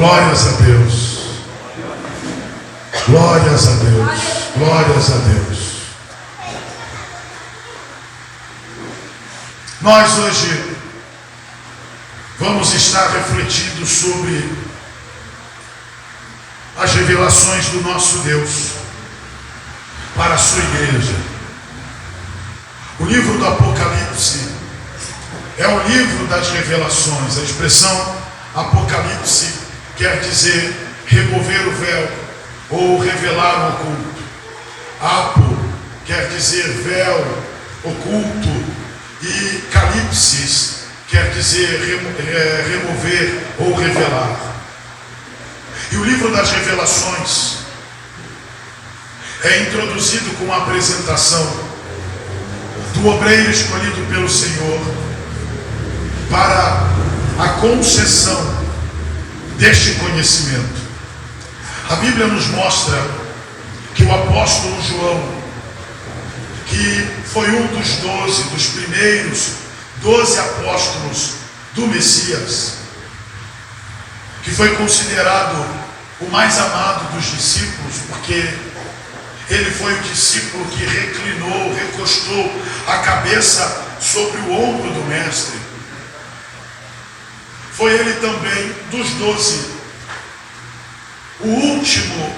Glórias a Deus. Glórias a Deus. Glórias a Deus. Nós hoje vamos estar refletindo sobre as revelações do nosso Deus para a sua igreja. O livro do Apocalipse é o livro das revelações. A expressão Apocalipse quer dizer remover o véu ou revelar o oculto. Apo quer dizer véu, oculto, e calipsis quer dizer remover ou revelar. E o livro das revelações é introduzido com a apresentação do obreiro escolhido pelo Senhor para a concessão deste conhecimento. A Bíblia nos mostra que o apóstolo João, que foi um dos 12, dos primeiros 12 apóstolos do Messias, que foi considerado o mais amado dos discípulos, porque ele foi o discípulo que reclinou, recostou a cabeça sobre o ombro do mestre. Foi ele também, dos 12, o último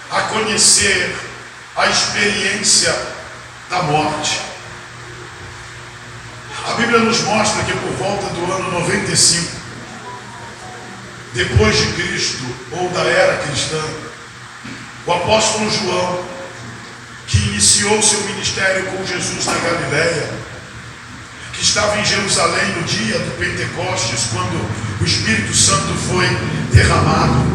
a conhecer a experiência da morte. A Bíblia nos mostra que por volta do ano 95, depois de Cristo, ou da era cristã, o apóstolo João, que iniciou seu ministério com Jesus na Galileia, que estava em Jerusalém no dia do Pentecostes, quando o Espírito Santo foi derramado,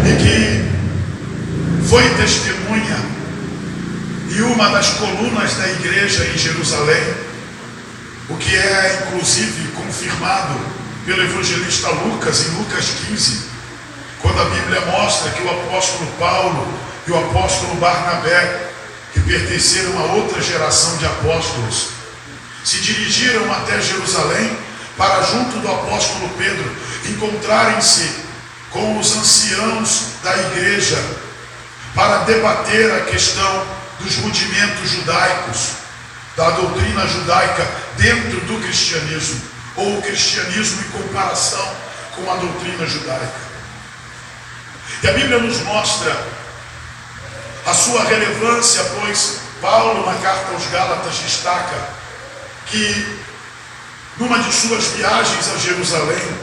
e que foi testemunha e uma das colunas da igreja em Jerusalém, o que é inclusive confirmado pelo evangelista Lucas, em Lucas 15, quando a Bíblia mostra que o apóstolo Paulo e o apóstolo Barnabé, que pertenceram a outra geração de apóstolos, se dirigiram até Jerusalém para, junto do apóstolo Pedro, encontrarem-se com os anciãos da igreja para debater a questão dos rudimentos judaicos, da doutrina judaica dentro do cristianismo, ou o cristianismo em comparação com a doutrina judaica. E a Bíblia nos mostra a sua relevância, pois Paulo, na carta aos Gálatas, destaca que numa de suas viagens a Jerusalém,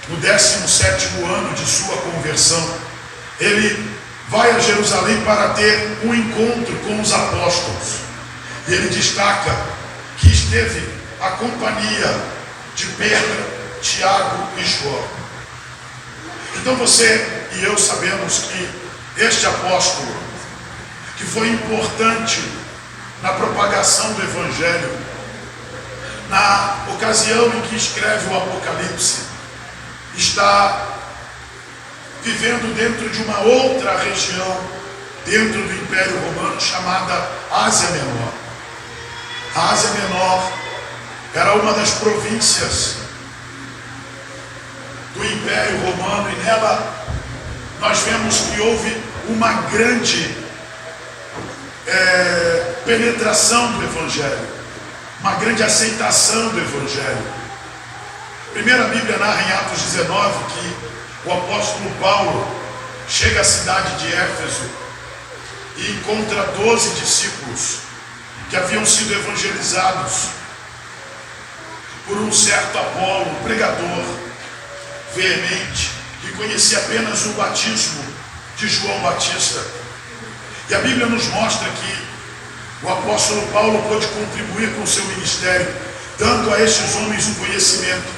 no 17º ano de sua conversão, ele vai a Jerusalém para ter um encontro com os apóstolos. E ele destaca que esteve a companhia de Pedro, Tiago e João. Então você e eu sabemos que este apóstolo, que foi importante na propagação do Evangelho, na ocasião em que escreve o Apocalipse, está vivendo dentro de uma outra região, dentro do Império Romano, chamada Ásia Menor. A Ásia Menor era uma das províncias do Império Romano, e nela nós vemos que houve uma grande penetração do Evangelho, uma grande aceitação do Evangelho. A primeira Bíblia narra em Atos 19 que o apóstolo Paulo chega à cidade de Éfeso e encontra 12 discípulos que haviam sido evangelizados por um certo Apolo, um pregador veemente, que conhecia apenas o batismo de João Batista. E a Bíblia nos mostra que o apóstolo Paulo pôde contribuir com o seu ministério, dando a estes homens um conhecimento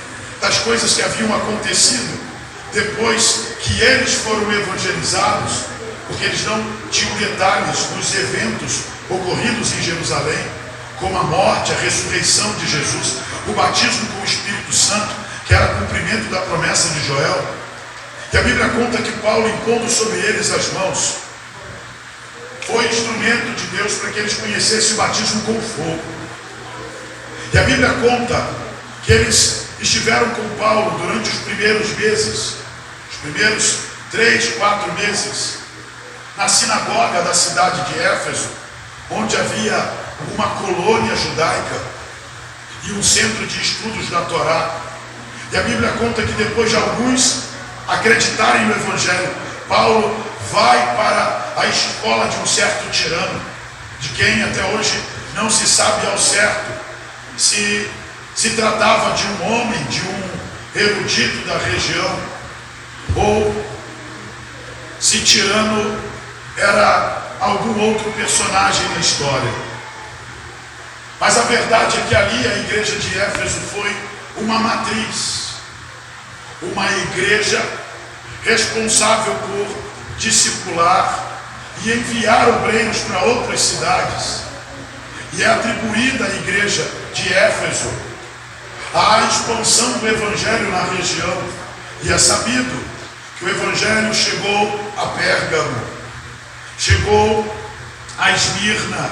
das coisas que haviam acontecido depois que eles foram evangelizados, porque eles não tinham detalhes dos eventos ocorridos em Jerusalém, como a morte, a ressurreição de Jesus, o batismo com o Espírito Santo, que era cumprimento da promessa de Joel. E a Bíblia conta que Paulo, impondo sobre eles as mãos, foi instrumento de Deus para que eles conhecessem o batismo com fogo. E a Bíblia conta que eles estiveram com Paulo durante os primeiros meses, os primeiros 3, 4 meses, na sinagoga da cidade de Éfeso, onde havia uma colônia judaica e um centro de estudos da Torá. E a Bíblia conta que depois de alguns acreditarem no Evangelho, Paulo vai para a escola de um certo tirano, de quem até hoje não se sabe ao certo se tratava de um homem, de um erudito da região, ou se Tirano era algum outro personagem na história. Mas a verdade é que ali a igreja de Éfeso foi uma matriz, uma igreja responsável por discipular e enviar obreiros para outras cidades. E é atribuída à igreja de Éfeso a expansão do evangelho na região. E é sabido que o evangelho chegou a Pérgamo, chegou a Esmirna,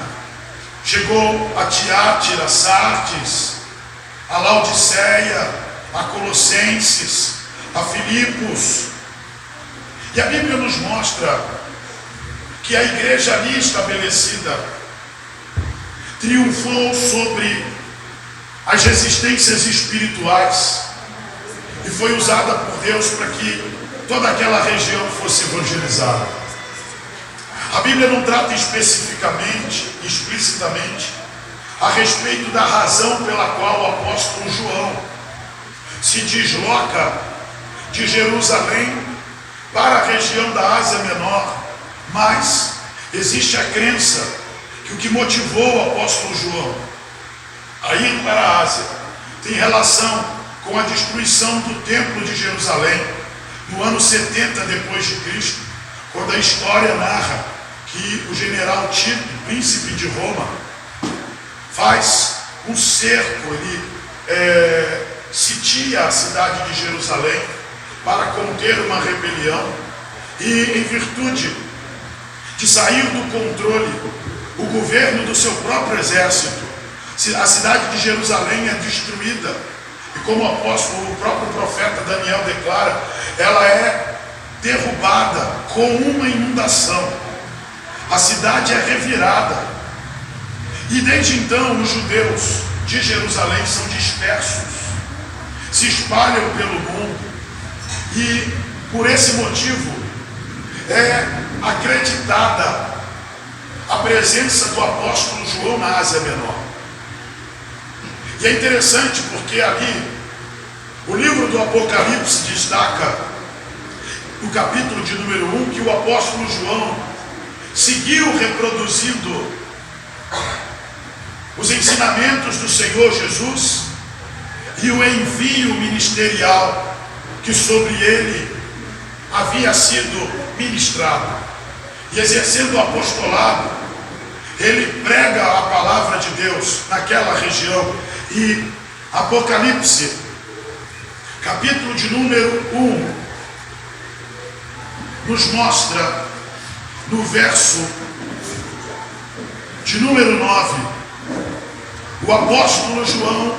chegou a Tiátira, Sardes, a Laodiceia, a Colossenses, a Filipos. E a Bíblia nos mostra que a igreja ali estabelecida triunfou sobre as resistências espirituais e foi usada por Deus para que toda aquela região fosse evangelizada. A Bíblia não trata especificamente, explicitamente, a respeito da razão pela qual o apóstolo João se desloca de Jerusalém para a região da Ásia Menor, mas existe a crença que o que motivou o apóstolo João a ir para a Ásia tem relação com a destruição do templo de Jerusalém no ano 70 depois de Cristo, quando a história narra que o general Tito, príncipe de Roma, faz um cerco, ele sitia a cidade de Jerusalém para conter uma rebelião, e em virtude de sair do controle o governo do seu próprio exército, a cidade de Jerusalém é destruída, e como o próprio profeta Daniel declara, ela é derrubada com uma inundação. A cidade é revirada, e desde então os judeus de Jerusalém são dispersos, se espalham pelo mundo, e por esse motivo é acreditada a presença do apóstolo João na Ásia Menor. E é interessante porque ali o livro do Apocalipse destaca no capítulo de número 1 que o apóstolo João seguiu reproduzindo os ensinamentos do Senhor Jesus e o envio ministerial que sobre ele havia sido ministrado. E exercendo o apostolado, ele prega a palavra de Deus naquela região. E Apocalipse, capítulo de número 1, nos mostra no verso de número 9, o apóstolo João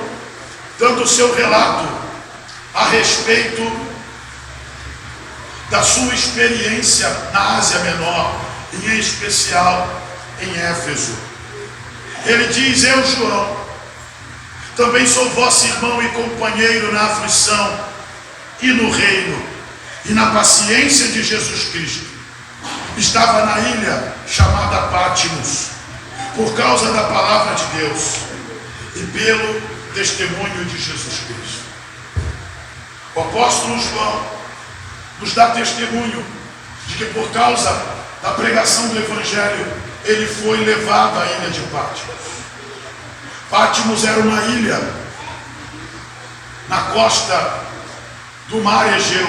dando o seu relato a respeito da sua experiência na Ásia Menor, e em especial em Éfeso. Ele diz: eu, João, também sou vosso irmão e companheiro na aflição e no reino e na paciência de Jesus Cristo. Estava na ilha chamada Pátimos, por causa da palavra de Deus e pelo testemunho de Jesus Cristo. O apóstolo João nos dá testemunho de que por causa da pregação do Evangelho, ele foi levado à ilha de Pátimos. Pátimos era uma ilha na costa do mar Egeu,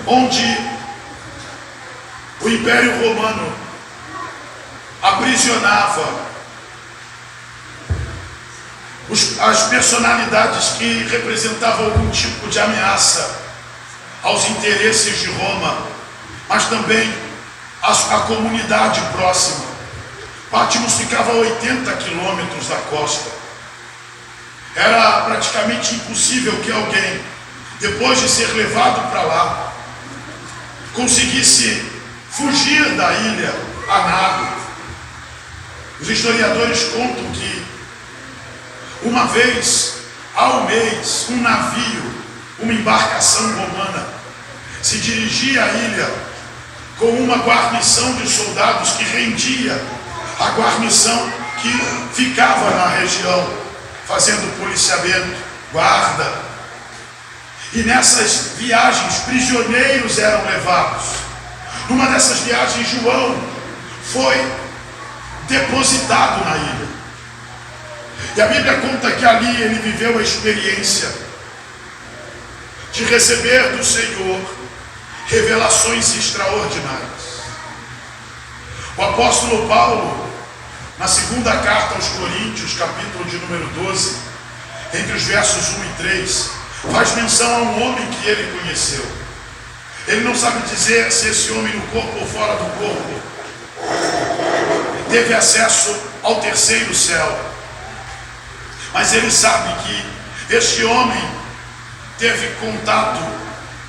onde o Império Romano aprisionava as personalidades que representavam algum tipo de ameaça aos interesses de Roma, mas também a comunidade próxima. Pátimos ficava a 80 quilômetros da costa. Era praticamente impossível que alguém, depois de ser levado para lá, conseguisse fugir da ilha a nado. Os historiadores contam que uma vez ao mês um navio, uma embarcação romana, se dirigia à ilha com uma guarnição de soldados que rendia a guarnição que ficava na região, fazendo policiamento, guarda. E nessas viagens, prisioneiros eram levados. Numa dessas viagens, João foi depositado na ilha. E a Bíblia conta que ali ele viveu a experiência de receber do Senhor revelações extraordinárias. O apóstolo Paulo, na segunda carta aos Coríntios, capítulo de número 12, entre os versos 1 e 3, faz menção a um homem que ele conheceu. Ele não sabe dizer se esse homem no corpo ou fora do corpo teve acesso ao terceiro céu, mas ele sabe que este homem teve contato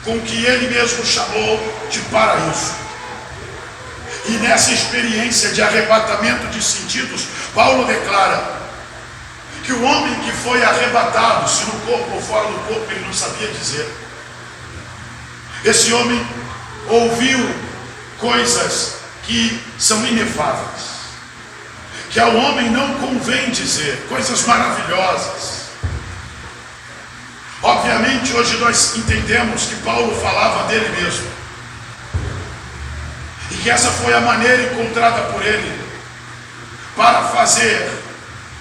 com o que ele mesmo chamou de paraíso. E nessa experiência de arrebatamento de sentidos, Paulo declara que o homem que foi arrebatado, se no corpo ou fora do corpo, ele não sabia dizer. Esse homem ouviu coisas que são inefáveis, que ao homem não convém dizer, coisas maravilhosas. Obviamente, hoje nós entendemos que Paulo falava dele mesmo, e que essa foi a maneira encontrada por ele para fazer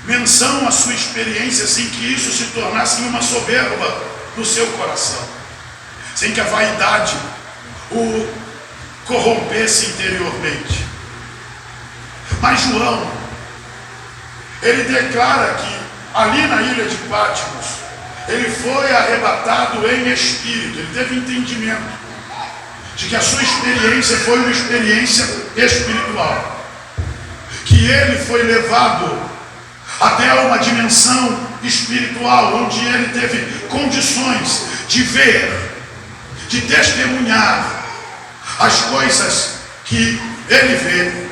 menção à sua experiência, sem que isso se tornasse uma soberba no seu coração, sem que a vaidade o corrompesse interiormente. Mas João, ele declara que ali na ilha de Patmos, ele foi arrebatado em espírito. Ele teve entendimento de que a sua experiência foi uma experiência espiritual, que ele foi levado até uma dimensão espiritual, onde ele teve condições de ver, de testemunhar as coisas que ele vê,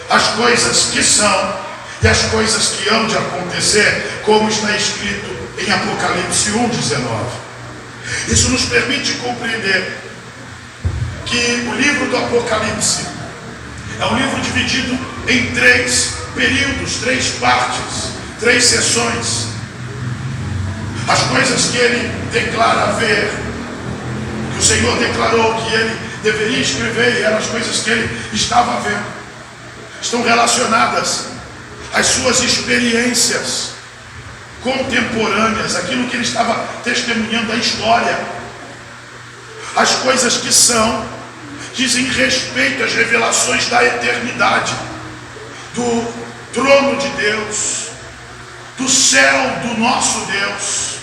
as coisas que são e as coisas que hão de acontecer, como está escrito em Apocalipse 1:19. Isso nos permite compreender que o livro do Apocalipse é um livro dividido em 3 períodos, 3 partes, 3 sessões. As coisas que ele declara ver, que o Senhor declarou que ele deveria escrever, e eram as coisas que ele estava vendo, estão relacionadas às suas experiências contemporâneas, aquilo que ele estava testemunhando, a história. As coisas que são, dizem respeito às revelações da eternidade, do trono de Deus, do céu do nosso Deus,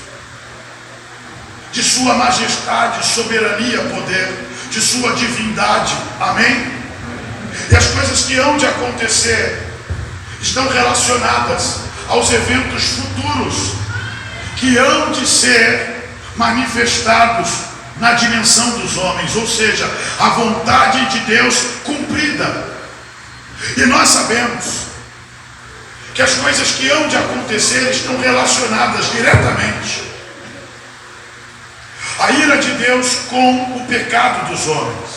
de sua majestade, soberania, poder, de sua divindade. Amém? E as coisas que hão de acontecer estão relacionadas aos eventos futuros que hão de ser manifestados na dimensão dos homens, ou seja, a vontade de Deus cumprida. E nós sabemos que as coisas que hão de acontecer estão relacionadas diretamente à ira de Deus com o pecado dos homens.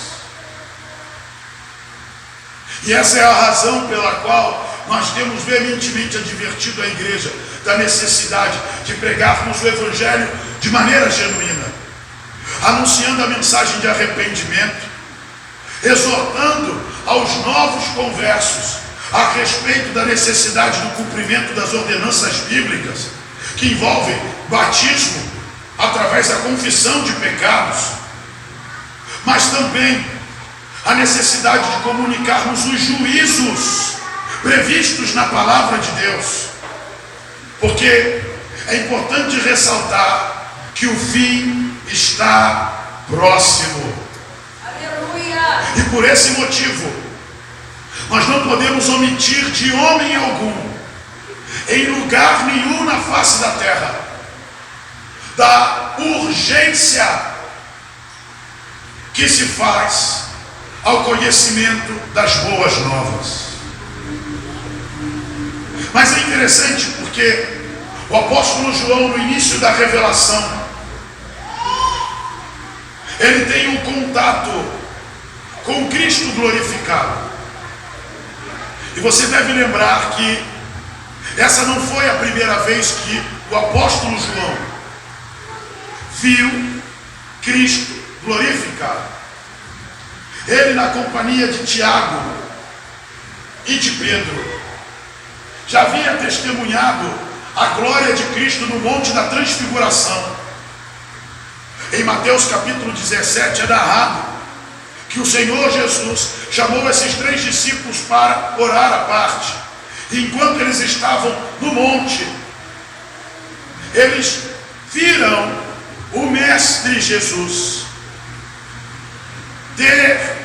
E essa é a razão pela qual nós temos veementemente advertido a igreja da necessidade de pregarmos o Evangelho de maneira genuína, anunciando a mensagem de arrependimento, exortando aos novos conversos a respeito da necessidade do cumprimento das ordenanças bíblicas, que envolvem batismo através da confissão de pecados, mas também a necessidade de comunicarmos os juízos previstos na palavra de Deus, porque é importante ressaltar que o fim está próximo. Aleluia! E por esse motivo, nós não podemos omitir de homem algum, em lugar nenhum na face da terra, da urgência que se faz ao conhecimento das boas novas. Mas é interessante porque o apóstolo João, no início da revelação, ele tem um contato com Cristo glorificado. E você deve lembrar que essa não foi a primeira vez que o apóstolo João viu Cristo glorificado. Ele, na companhia de Tiago e de Pedro, já havia testemunhado a glória de Cristo no Monte da Transfiguração. Em Mateus capítulo 17 é narrado que o Senhor Jesus chamou esses 3 discípulos para orar à parte. E enquanto eles estavam no monte, eles viram o Mestre Jesus ter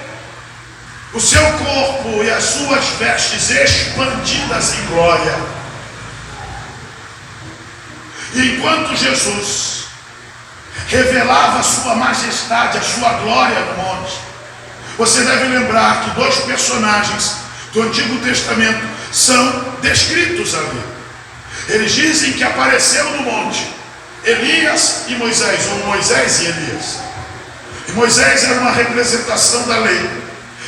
o seu corpo e as suas vestes expandidas em glória. E enquanto Jesus revelava a sua majestade, a sua glória no monte, você deve lembrar que 2 personagens do Antigo Testamento são descritos ali. Eles dizem que apareceu no monte Elias e Moisés, ou Moisés e Elias. E Moisés era uma representação da lei,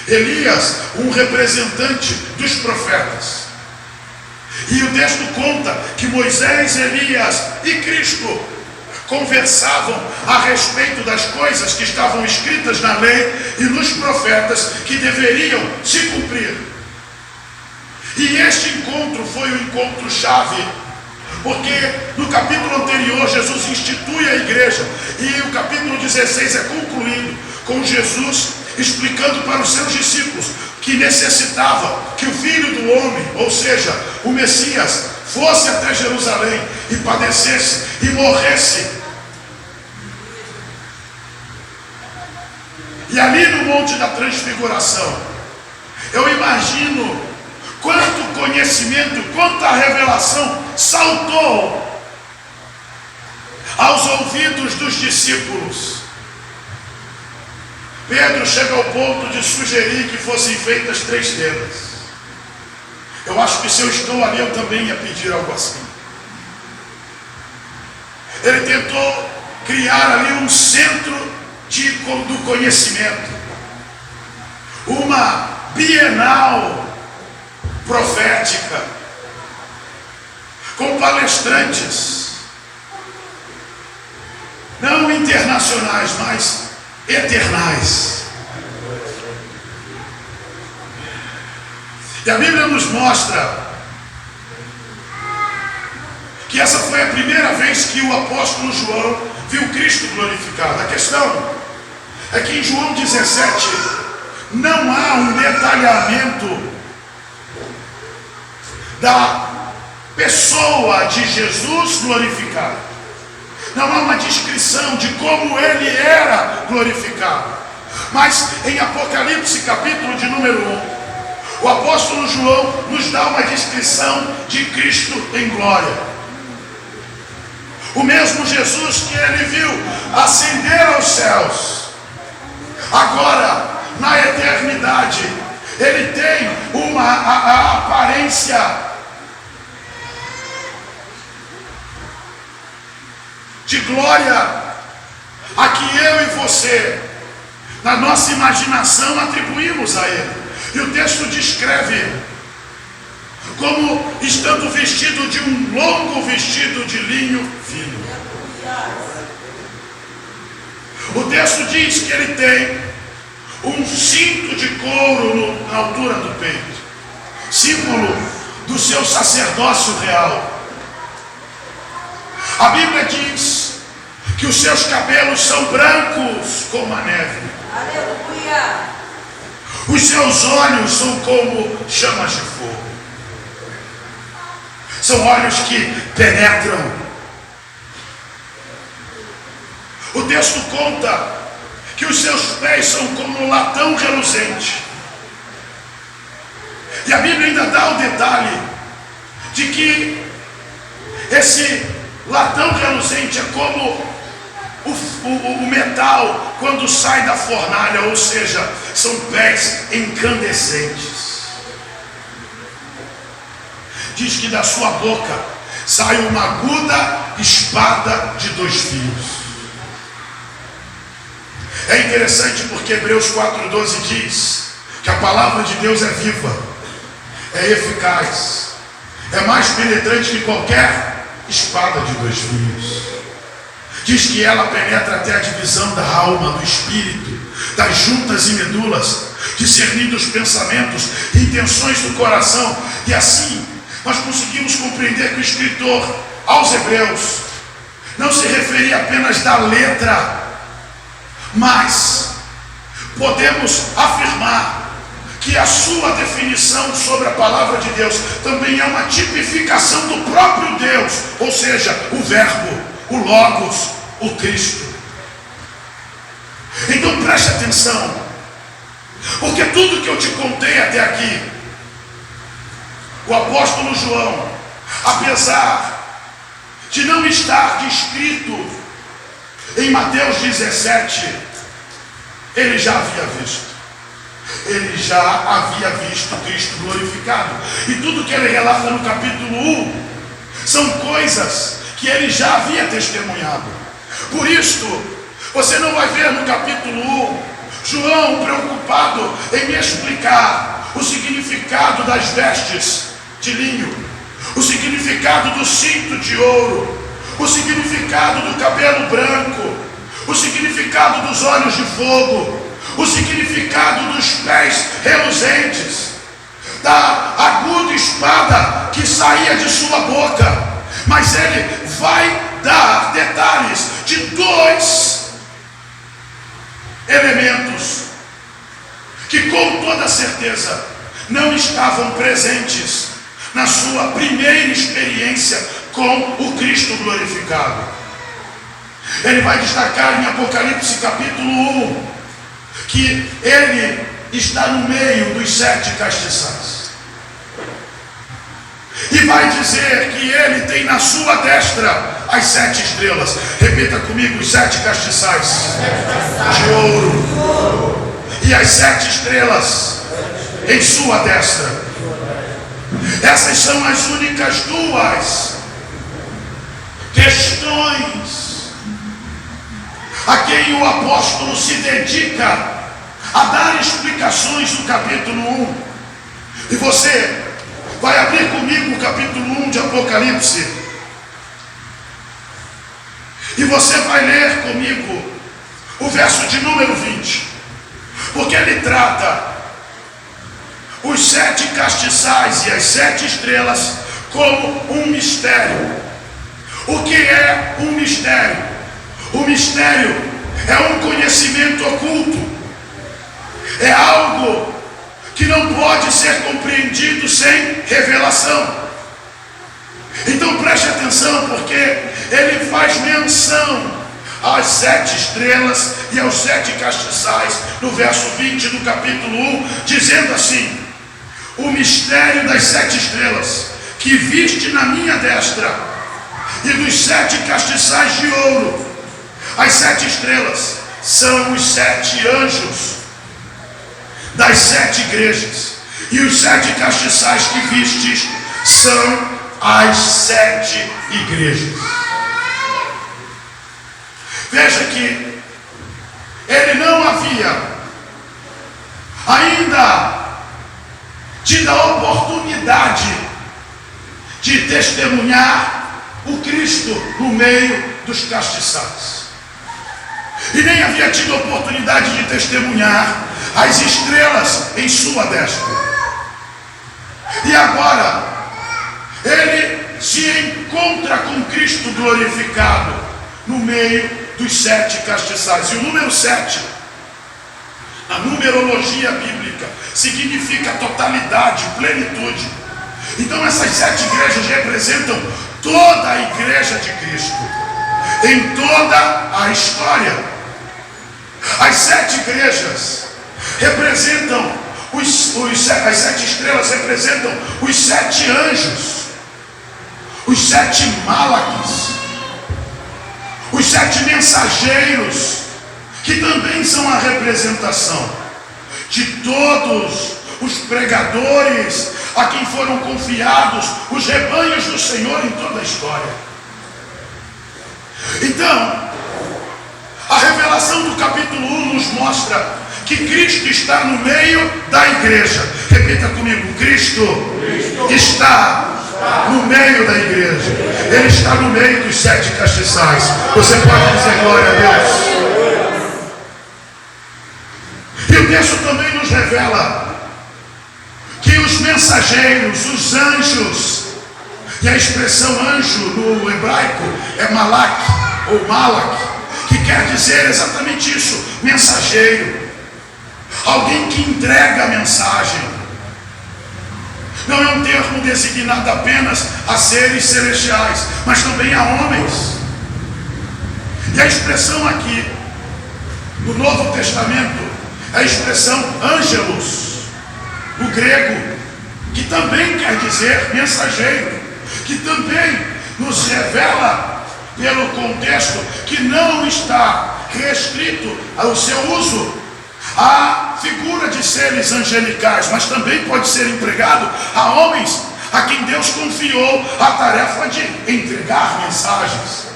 Elias um representante dos profetas. E o texto conta que Moisés, Elias e Cristo conversavam a respeito das coisas que estavam escritas na lei e nos profetas que deveriam se cumprir. E este encontro foi o encontro-chave, porque no capítulo anterior Jesus institui a igreja, e o capítulo 16 é concluído com Jesus explicando para os seus discípulos que necessitava que o Filho do Homem, ou seja, o Messias, fosse até Jerusalém e padecesse e morresse. E ali no Monte da Transfiguração, eu imagino quanto conhecimento, quanta revelação saltou aos ouvidos dos discípulos. Pedro chega ao ponto de sugerir que fossem feitas 3 tendas. Eu acho que se eu estou ali, eu também ia pedir algo assim. Ele tentou criar ali um centro do conhecimento, uma bienal profética, com palestrantes, não internacionais, mas eternais. E a Bíblia nos mostra que essa foi a primeira vez que o apóstolo João viu Cristo glorificado. A questão é que em João 17 não há um detalhamento da pessoa de Jesus glorificado. Não há uma descrição de como ele era glorificado. Mas em Apocalipse capítulo de número 1, o apóstolo João nos dá uma descrição de Cristo em glória. O mesmo Jesus que ele viu ascender aos céus, agora na eternidade, ele tem a aparência de glória a que eu e você, na nossa imaginação, atribuímos a ele. E o texto descreve como estando vestido de um longo vestido de linho fino. O texto diz que ele tem um cinto de couro na altura do peito, símbolo do seu sacerdócio real. A Bíblia diz que os seus cabelos são brancos como a neve. Aleluia! Os seus olhos são como chamas de fogo. São olhos que penetram. O texto conta que os seus pés são como latão reluzente. E a Bíblia ainda dá o detalhe de que esse latão reluzente é como o metal quando sai da fornalha, ou seja, são pés incandescentes. Diz que da sua boca sai uma aguda espada de 2 fios. É interessante porque Hebreus 4,12 diz que a palavra de Deus é viva, é eficaz, é mais penetrante que qualquer espada de 2 fios. Diz que ela penetra até a divisão da alma, do espírito, das juntas e medulas, discernindo os pensamentos e intenções do coração. E assim nós conseguimos compreender que o escritor aos Hebreus não se referia apenas da letra, mas podemos afirmar que a sua definição sobre a palavra de Deus também é uma tipificação do próprio Deus, ou seja, o verbo, o Logos, o Cristo. Então preste atenção, porque tudo que eu te contei até aqui, o apóstolo João, apesar de não estar descrito em Mateus 17, ele já havia visto. Ele já havia visto Cristo glorificado. E tudo que ele relata no capítulo 1 são coisas que ele já havia testemunhado. Por isso, você não vai ver no capítulo 1 João preocupado em me explicar o significado das vestes de linho, o significado do cinto de ouro, o significado do cabelo branco, o significado dos olhos de fogo, o significado dos pés reluzentes, da aguda espada que saía de sua boca. Mas ele vai dar detalhes de 2 elementos que com toda certeza não estavam presentes na sua primeira experiência com o Cristo glorificado. Ele vai destacar em Apocalipse capítulo 1 que ele está no meio dos 7 castiçais. E vai dizer que ele tem na sua destra as 7 estrelas. Repita comigo: os 7 castiçais de ouro e as 7 estrelas em sua destra. Essas são as únicas 2 questões a quem o apóstolo se dedica a dar explicações no capítulo 1. E você vai abrir comigo o capítulo 1 de Apocalipse. E você vai ler comigo o verso de número 20. Porque ele trata os 7 castiçais e as 7 estrelas como um mistério. O que é um mistério? O mistério é um conhecimento oculto. É algo que não pode ser compreendido sem revelação. Então preste atenção, porque ele faz menção às 7 estrelas e aos 7 castiçais no verso 20 do capítulo 1, dizendo assim: o mistério das 7 estrelas que viste na minha destra e dos 7 castiçais de ouro. As 7 estrelas são os 7 anjos das 7 igrejas, e os 7 castiçais que vistes são as 7 igrejas. Veja que ele não havia ainda tido a oportunidade de testemunhar o Cristo no meio dos castiçais, e nem havia tido a oportunidade de testemunhar as estrelas em sua destra. E agora ele se encontra com Cristo glorificado no meio dos 7 castiçais. E o número 7, na numerologia bíblica, significa totalidade, plenitude. Então essas 7 igrejas representam toda a igreja de Cristo em toda a história. As 7 igrejas representam as 7 estrelas representam os 7 anjos, os 7 Malaques, os 7 mensageiros, que também são a representação de todos os pregadores a quem foram confiados os rebanhos do Senhor em toda a história. Então, a revelação do capítulo 1 nos mostra que Cristo está no meio da igreja. Repita comigo: Cristo está no meio da igreja. Ele está no meio dos 7 castiçais. Você pode dizer glória a Deus. E o texto também nos revela que os mensageiros, os anjos, e a expressão anjo no hebraico é malak ou malak, que quer dizer exatamente isso: mensageiro, alguém que entrega a mensagem. Não é um termo designado apenas a seres celestiais, mas também a homens. E a expressão aqui no Novo Testamento é a expressão ângelos, no grego, que também quer dizer mensageiro, que também nos revela, pelo contexto, que não está restrito ao seu uso à figura de seres angelicais, mas também pode ser empregado a homens a quem Deus confiou a tarefa de entregar mensagens.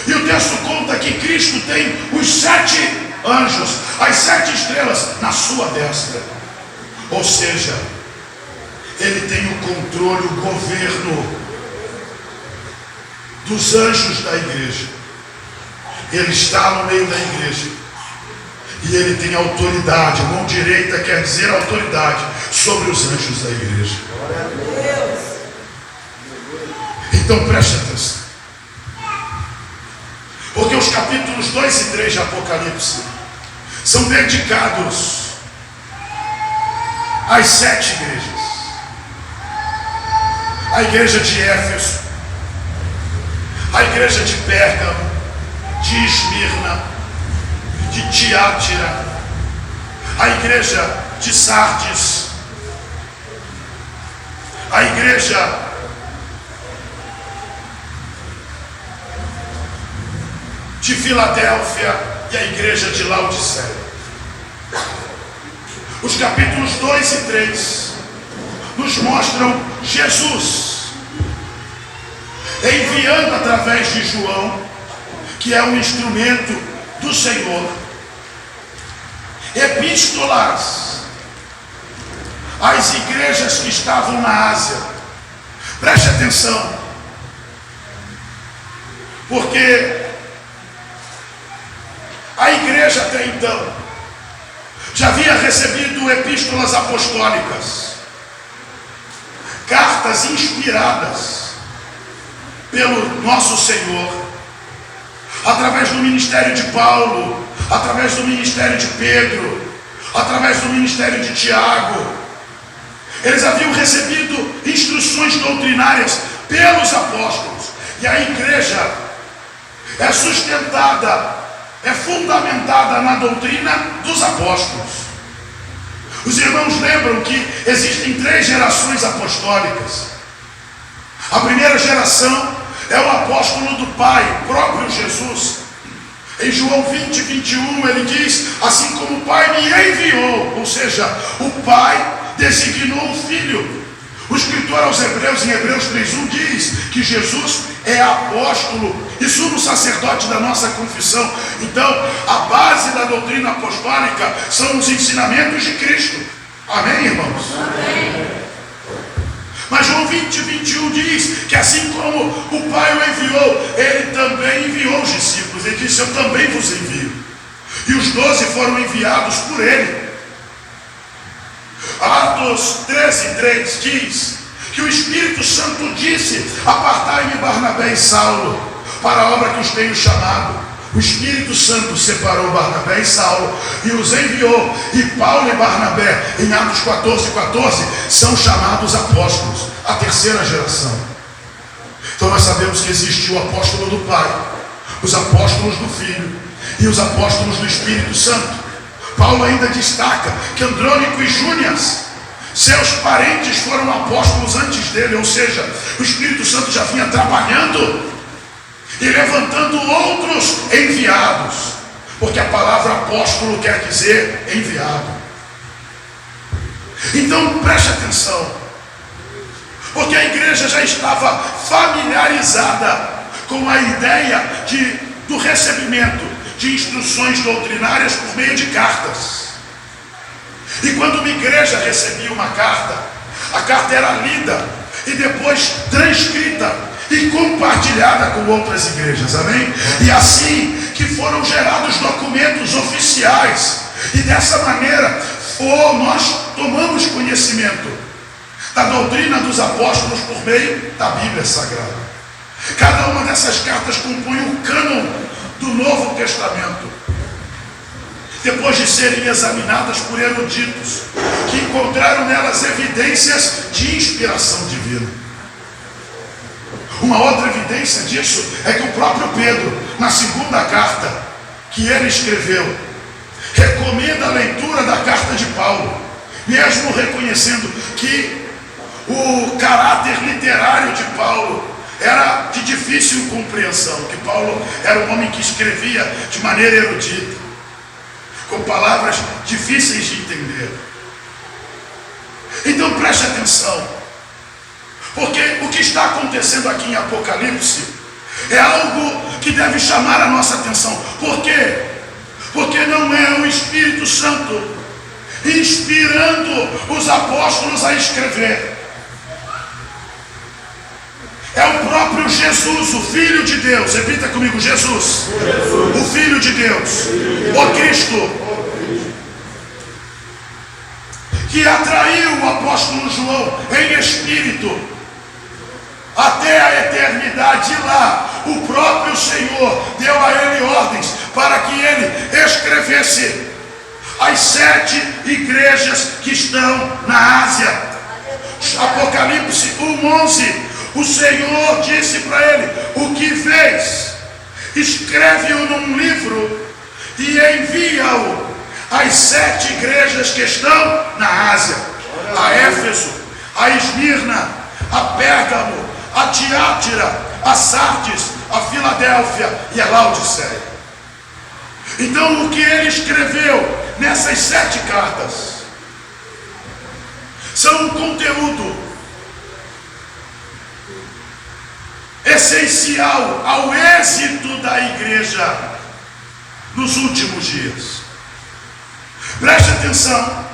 E o texto conta que Cristo tem os 7 anjos, as 7 estrelas na sua destra. Ou seja, ele tem o controle, o governo dos anjos da igreja. Ele está no meio da igreja. E ele tem autoridade, mão direita quer dizer autoridade, sobre os anjos da igreja. Então preste atenção. Porque os capítulos 2 e 3 de Apocalipse são dedicados às 7 igrejas. A igreja de Éfeso, a igreja de Pérgamo, de Esmirna, de Tiátira, a igreja de Sardes, a igreja de Filadélfia e a igreja de Laodiceia. Os capítulos 2 e 3 nos mostram Jesus enviando através de João, que é um instrumento do Senhor, epístolas às igrejas que estavam na Ásia. Preste atenção, porque a igreja até então já havia recebido epístolas apostólicas, cartas inspiradas pelo nosso Senhor, através do ministério de Paulo, através do ministério de Pedro, através do ministério de Tiago. Eles haviam recebido instruções doutrinárias pelos apóstolos. E a igreja é sustentada, é fundamentada na doutrina dos apóstolos. Os irmãos lembram que existem 3 gerações apostólicas. A primeira geração é o apóstolo do Pai, o próprio Jesus. Em João 20, 21, ele diz: assim como o Pai me enviou, ou seja, o Pai designou o Filho. O escritor aos Hebreus, em Hebreus 3:1, diz que Jesus é apóstolo e sumo sacerdote da nossa confissão. Então, a base da doutrina apostólica são os ensinamentos de Cristo. Amém, irmãos? Amém. Mas João 20, 21 diz que assim como o Pai o enviou, ele também enviou os discípulos. Ele disse: eu também vos envio. E os 12 foram enviados por ele. Atos 13:3 diz que o Espírito Santo disse: apartai-me Barnabé e Saulo para a obra que os tenho chamado. O Espírito Santo separou Barnabé e Saulo e os enviou. E Paulo e Barnabé, em Atos 14:14, são chamados apóstolos, a terceira geração. Então nós sabemos que existe o apóstolo do Pai, os apóstolos do Filho e os apóstolos do Espírito Santo. Paulo ainda destaca que Andrônico e Júnias, seus parentes, foram apóstolos antes dele, ou seja, o Espírito Santo já vinha trabalhando e levantando outros enviados, porque a palavra apóstolo quer dizer enviado. Então preste atenção, porque a igreja já estava familiarizada com a ideia do recebimento de instruções doutrinárias por meio de cartas. E quando uma igreja recebia uma carta, a carta era lida e depois transcrita e compartilhada com outras igrejas, amém? E assim que foram gerados documentos oficiais, e dessa maneira nós tomamos conhecimento da doutrina dos apóstolos por meio da Bíblia Sagrada. Cada uma dessas cartas compõe o cânon do Novo Testamento, depois de serem examinadas por eruditos que encontraram nelas evidências de inspiração divina. Uma outra evidência disso é que o próprio Pedro, na segunda carta que ele escreveu, recomenda a leitura da carta de Paulo, mesmo reconhecendo que o caráter literário de Paulo era de difícil compreensão, que Paulo era um homem que escrevia de maneira erudita, com palavras difíceis de entender. Então preste atenção, porque o que está acontecendo aqui em Apocalipse é algo que deve chamar a nossa atenção. Por quê? Porque não é o Espírito Santo inspirando os apóstolos a escrever. É o próprio Jesus, o Filho de Deus. Repita comigo: Jesus, o Filho de Deus, o Cristo, que atraiu o apóstolo João em espírito até a eternidade. E lá o próprio Senhor deu a ele ordens para que ele escrevesse as 7 igrejas que estão na Ásia. Apocalipse 1:11. O Senhor disse para ele: o que vês, escreve-o num livro e envia-o às 7 igrejas que estão na Ásia: a Éfeso, a Esmirna, a Pérgamo, a Tiátira, a Sardes, a Filadélfia e a Laodiceia. Então o que ele escreveu nessas 7 cartas são um conteúdo essencial ao êxito da igreja nos últimos dias. Preste atenção,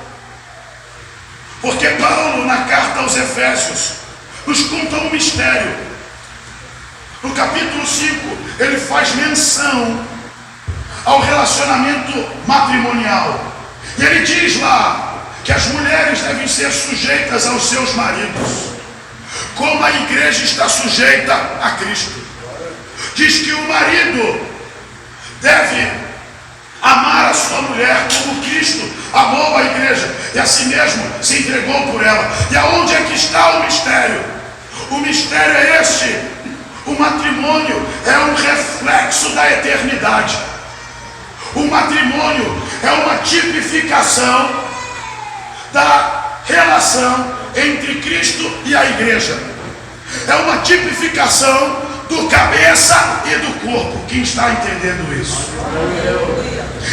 porque Paulo, na carta aos Efésios, nos conta um mistério. No capítulo 5, ele faz menção ao relacionamento matrimonial, e ele diz lá que as mulheres devem ser sujeitas aos seus maridos, como a igreja está sujeita a Cristo. Diz que o marido deve amar a sua mulher como Cristo amou a igreja e a si mesmo se entregou por ela. E aonde é que está o mistério? O mistério é este: o matrimônio é um reflexo da eternidade. O matrimônio é uma tipificação da relação entre Cristo e a igreja. É uma tipificação do cabeça e do corpo. Quem está entendendo isso?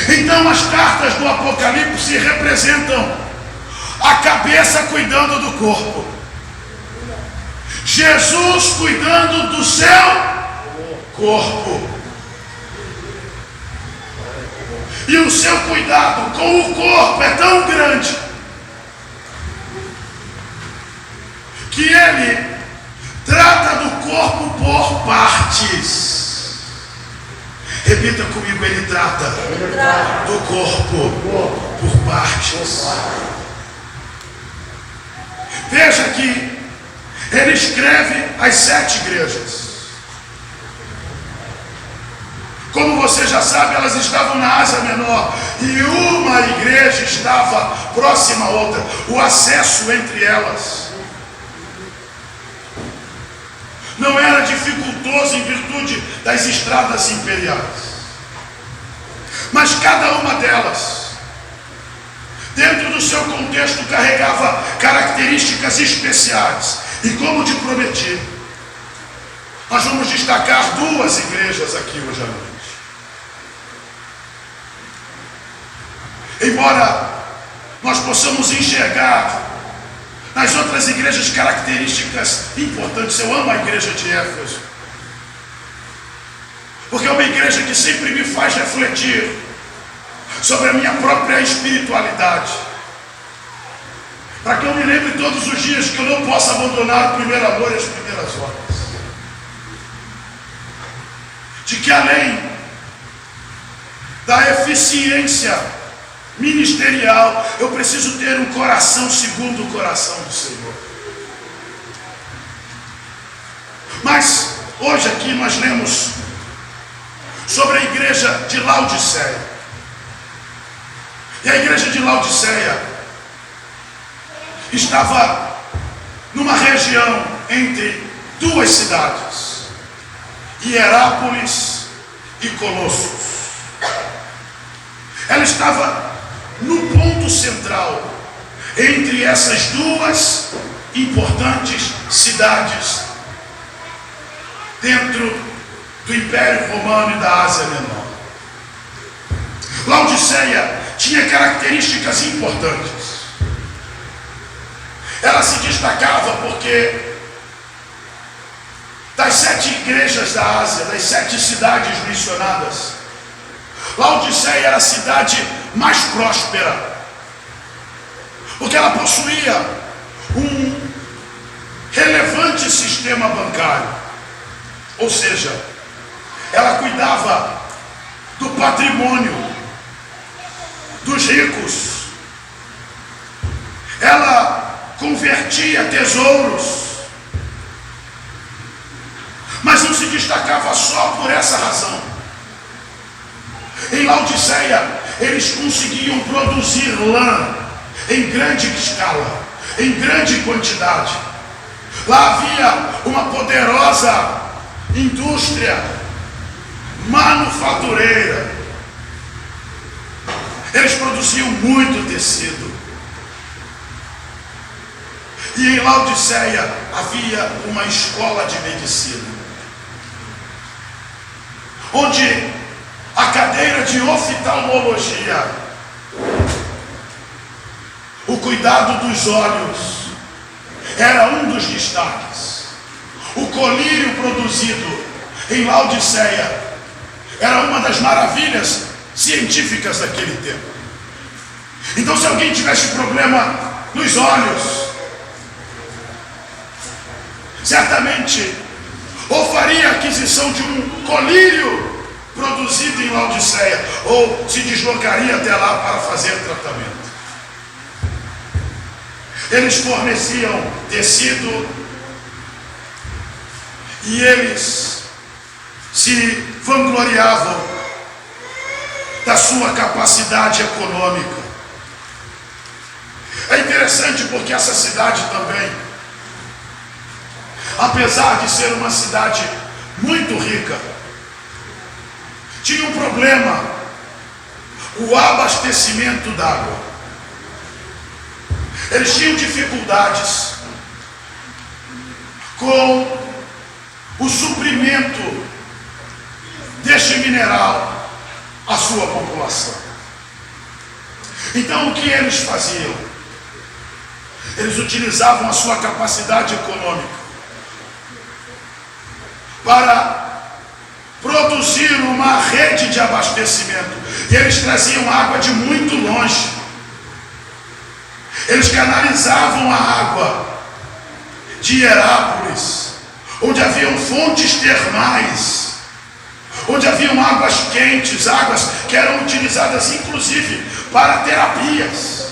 Então as cartas do Apocalipse representam a cabeça cuidando do corpo, Jesus cuidando do seu corpo. E o seu cuidado com o corpo é tão grande que ele trata do corpo por partes. Repita comigo: ele trata do corpo por partes. Veja que ele escreve as 7 igrejas. Como você já sabe, elas estavam na Ásia Menor, e uma igreja estava próxima a outra. O acesso entre elas não era dificultoso em virtude das estradas imperiais, mas cada uma delas, dentro do seu contexto, carregava características especiais. E como te prometi, Nós vamos destacar duas igrejas aqui hoje à noite. Embora nós possamos enxergar nas outras igrejas características importantes, eu amo a igreja de Éfeso, porque é uma igreja que sempre me faz refletir sobre a minha própria espiritualidade, para que eu me lembre todos os dias que eu não posso abandonar o primeiro amor e as primeiras obras, de que além da eficiência ministerial, eu preciso ter um coração segundo o coração do Senhor. Mas hoje aqui nós lemos sobre a igreja de Laodiceia. E a igreja de Laodiceia estava numa região entre duas cidades, Hierápolis e Colossos. Ela estava no ponto central entre essas duas importantes cidades dentro do Império Romano e da Ásia Menor. Laodiceia tinha características importantes. Ela se destacava porque das 7 igrejas da Ásia, das 7 cidades mencionadas, Laodiceia era a cidade mais próspera, porque ela possuía um relevante sistema bancário, ou seja, ela cuidava do patrimônio dos ricos, ela convertia tesouros, mas não se destacava só por essa razão. Em Laodiceia, eles conseguiam produzir lã em grande escala, em grande quantidade. Lá havia uma poderosa indústria manufatureira. Eles produziam muito tecido. E em Laodiceia havia uma escola de medicina, onde a cadeira de oftalmologia, o cuidado dos olhos, era um dos destaques. O colírio produzido em Laodiceia era uma das maravilhas científicas daquele tempo. Então, se alguém tivesse problema nos olhos, certamente ou faria aquisição de um colírio produzido em Laodiceia, ou se deslocaria até lá para fazer tratamento. Eles forneciam tecido e eles se vangloriavam da sua capacidade econômica. É interessante porque essa cidade também, apesar de ser uma cidade muito rica, tinha um problema: o abastecimento d'água. Eles tinham dificuldades com o suprimento deste mineral à sua população. Então, o que eles faziam? Eles utilizavam a sua capacidade econômica para produzir uma rede de abastecimento. E eles traziam água de muito longe. Eles canalizavam a água de Hierápolis, onde haviam fontes termais, onde haviam águas quentes, águas que eram utilizadas inclusive para terapias.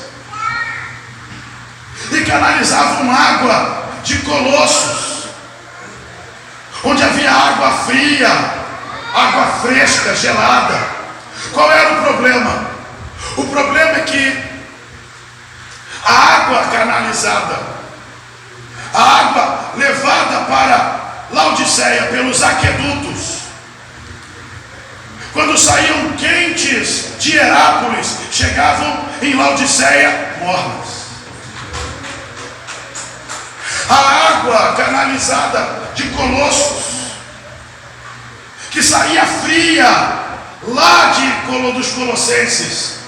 E canalizavam água de Colossos, onde havia água fria, água fresca, gelada. Qual era o problema? O problema é que a água canalizada, a água levada para Laodiceia pelos aquedutos, quando saíam quentes de Hierápolis, chegavam em Laodiceia mornas. A água canalizada de Colossos que saía fria lá dos Colossenses,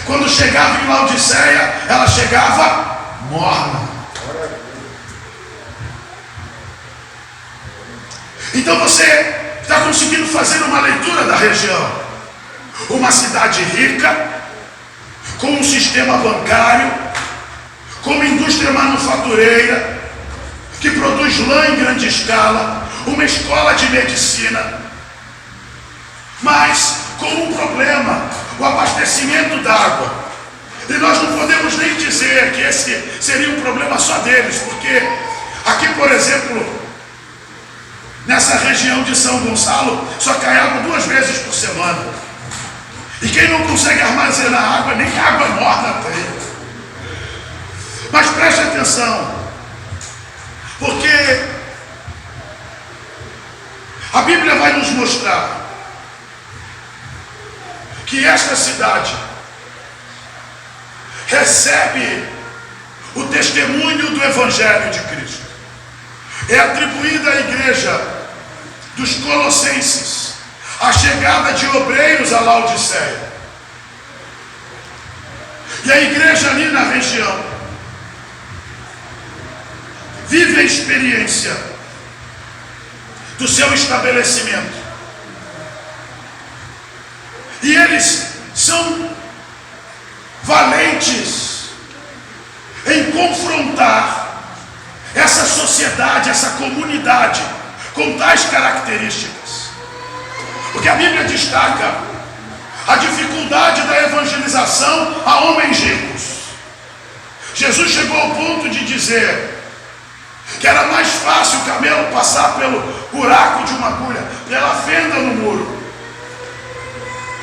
quando chegava em Laodiceia, ela chegava morna. Então você está conseguindo fazer uma leitura da região. Uma cidade rica, com um sistema bancário, com uma indústria manufatureira, que produz lã em grande escala, uma escola de medicina, mas com um problema: o abastecimento d'água. E nós não podemos nem dizer que esse seria um problema só deles, porque aqui, por exemplo, nessa região de São Gonçalo, só cai água 2 vezes por semana. E quem não consegue armazenar água, nem água morna tem. Mas preste atenção, porque a Bíblia vai nos mostrar que esta cidade recebe o testemunho do Evangelho de Cristo. É atribuída à igreja dos Colossenses a chegada de obreiros a Laodiceia. E a igreja ali na região vive a experiência do seu estabelecimento. E eles são valentes em confrontar essa sociedade, essa comunidade com tais características. Porque a Bíblia destaca a dificuldade da evangelização a homens ricos. Jesus chegou ao ponto de dizer que era mais fácil o camelo passar pelo buraco de uma agulha, pela fenda no muro,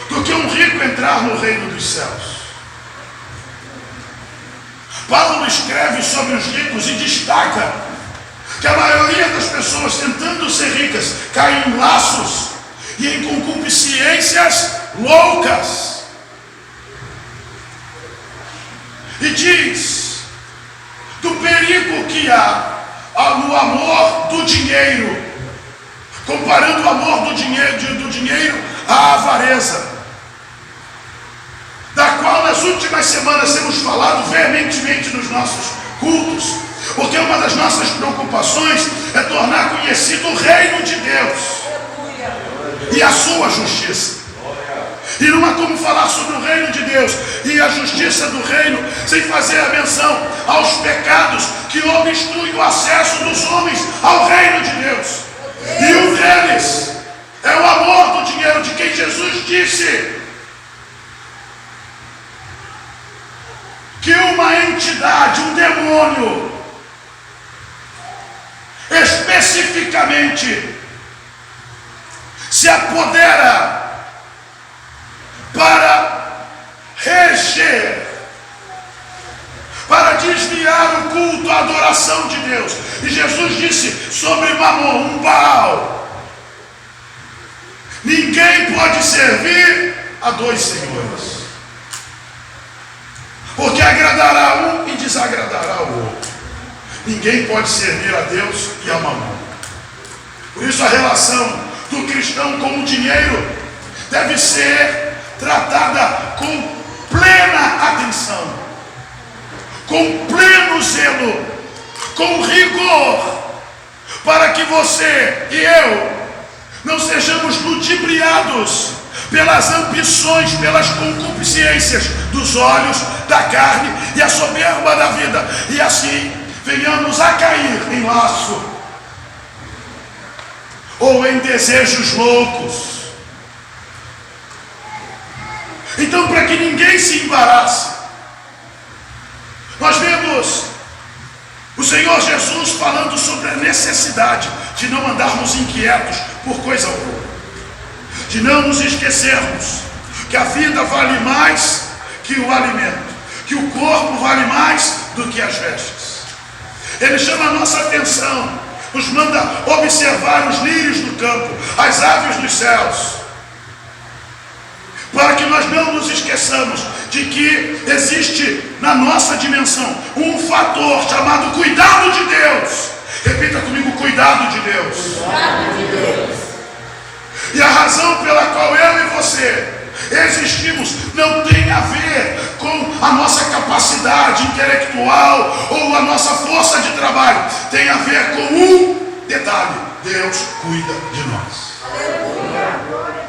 do que um rico entrar no reino dos céus. Paulo escreve sobre os ricos e destaca que a maioria das pessoas tentando ser ricas caem em laços e em concupiscências loucas. E diz do perigo que há no amor do dinheiro, comparando o amor do dinheiro à avareza, da qual nas últimas semanas temos falado veementemente nos nossos cultos, porque uma das nossas preocupações é tornar conhecido o reino de Deus e a sua justiça. E não há como falar sobre o reino de Deus e a justiça do reino sem fazer a menção aos pecados que obstruem o acesso dos homens ao reino de Deus. E um deles é o amor do dinheiro, de quem Jesus disse que uma entidade, um demônio, especificamente se apodera para reger, para desviar o culto, a adoração de Deus. E Jesus disse sobre Mamon, um Baal: ninguém pode servir a 2 senhores, porque agradará um e desagradará o outro. Ninguém pode servir a Deus e a Mamon. Por isso a relação do cristão com o dinheiro deve ser tratada com plena atenção, com pleno zelo, com rigor, para que você e eu não sejamos ludibriados pelas ambições, pelas concupiscências dos olhos, da carne e a soberba da vida, e assim venhamos a cair em laço ou em desejos loucos. Então, para que ninguém se embarace, nós vemos o Senhor Jesus falando sobre a necessidade de não andarmos inquietos por coisa alguma, de não nos esquecermos que a vida vale mais que o alimento, que o corpo vale mais do que as vestes. Ele chama a nossa atenção, nos manda observar os lírios do campo, as aves dos céus, para que nós não nos esqueçamos de que existe na nossa dimensão um fator chamado cuidado de Deus. Repita comigo: cuidado de Deus. Cuidado de Deus. E a razão pela qual eu e você existimos não tem a ver com a nossa capacidade intelectual ou a nossa força de trabalho. Tem a ver com um detalhe: Deus cuida de nós. Aleluia.